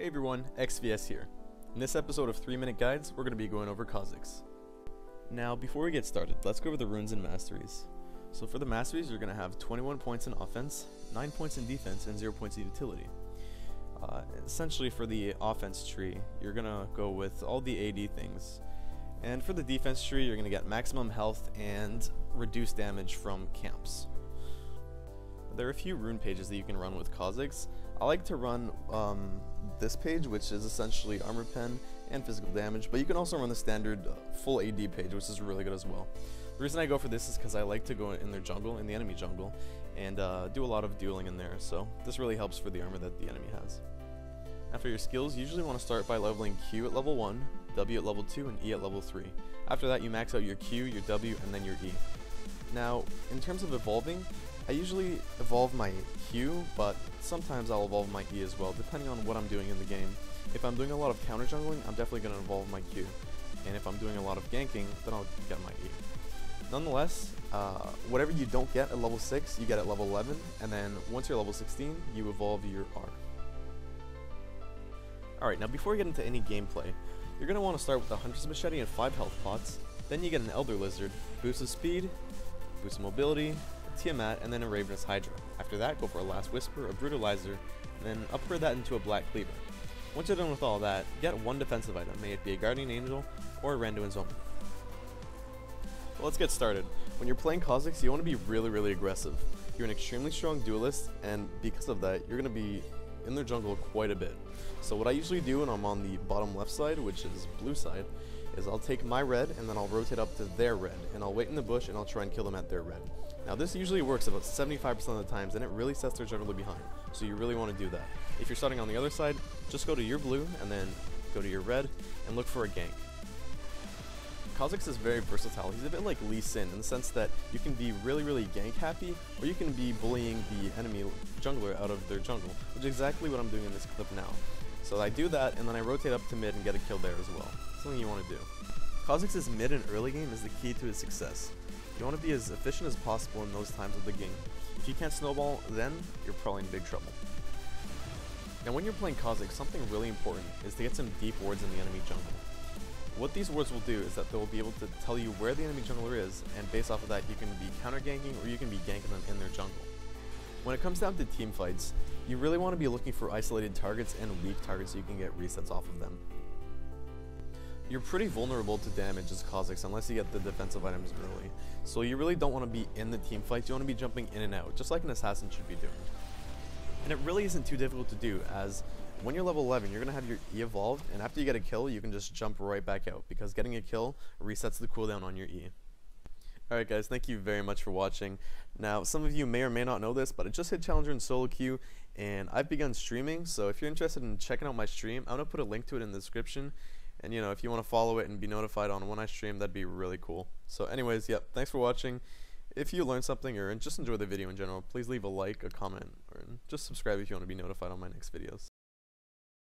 Hey everyone, XVS here. In this episode of 3-Minute Guides, we're going to be going over Kha'Zix. Now, before we get started, let's go over the runes and masteries. So for the masteries, you're going to have 21 points in offense, 9 points in defense, and 0 points in utility. Essentially for the offense tree, you're going to go with all the AD things. And for the defense tree, you're going to get maximum health and reduced damage from camps. There are a few rune pages that you can run with Kha'Zix. I like to run this page, which is essentially armor pen and physical damage, but you can also run the standard full AD page, which is really good as well. The reason I go for this is because I like to go in their jungle, in the enemy jungle, and do a lot of dueling in there, so this really helps for the armor that the enemy has. Now for your skills, you usually want to start by leveling Q at level 1, W at level 2, and E at level 3. After that, you max out your Q, your W, and then your E. Now, in terms of evolving, I usually evolve my Q, but sometimes I'll evolve my E as well, depending on what I'm doing in the game. If I'm doing a lot of counter jungling, I'm definitely going to evolve my Q. And if I'm doing a lot of ganking, then I'll get my E. Nonetheless, whatever you don't get at level 6, you get at level 11, and then once you're level 16, you evolve your R. Alright, now before we get into any gameplay, you're going to want to start with the Hunter's Machete and 5 health pots, then you get an Elder Lizard, boost of speed, boost of mobility, Tiamat, and then a Ravenous Hydra. After that, go for a Last Whisper, a Brutalizer, and then upgrade that into a Black Cleaver. Once you're done with all that, get one defensive item, may it be a Guardian Angel or a Randuin's Omen. Well, let's get started. When you're playing Kha'Zix, you want to be really aggressive. You're an extremely strong duelist, and because of that, you're going to be in their jungle quite a bit. So what I usually do when I'm on the bottom left side, which is blue side, is I'll take my red and then I'll rotate up to their red, and I'll wait in the bush and I'll try and kill them at their red. Now this usually works about 75% of the times, and it really sets their jungler behind, so you really want to do that. If you're starting on the other side, just go to your blue and then go to your red and look for a gank. Kha'Zix is very versatile. He's a bit like Lee Sin in the sense that you can be really gank happy, or you can be bullying the enemy jungler out of their jungle, which is exactly what I'm doing in this clip now. So I do that, and then I rotate up to mid and get a kill there as well. Something you want to do. Kha'Zix's mid and early game is the key to his success. You want to be as efficient as possible in those times of the game. If you can't snowball, then you're probably in big trouble. Now when you're playing Kha'Zix, something really important is to get some deep wards in the enemy jungle. What these wards will do is that they will be able to tell you where the enemy jungler is, and based off of that you can be counter ganking or you can be ganking them in their jungle. When it comes down to team fights, you really want to be looking for isolated targets and weak targets so you can get resets off of them. You're pretty vulnerable to damage as Kha'Zix unless you get the defensive items early, so you really don't want to be in the team fights. You want to be jumping in and out, just like an assassin should be doing. And it really isn't too difficult to do, as when you're level 11, you're going to have your E evolved, and after you get a kill, you can just jump right back out, because getting a kill resets the cooldown on your E. Alright guys, thank you very much for watching. Now, some of you may or may not know this, but I just hit Challenger in solo queue, and I've begun streaming, so if you're interested in checking out my stream, I'm going to put a link to it in the description. And you know, if you want to follow it and be notified on when I stream, that'd be really cool. So anyways, yep, thanks for watching. If you learned something or just enjoy the video in general, please leave a like, a comment, or just subscribe if you want to be notified on my next videos.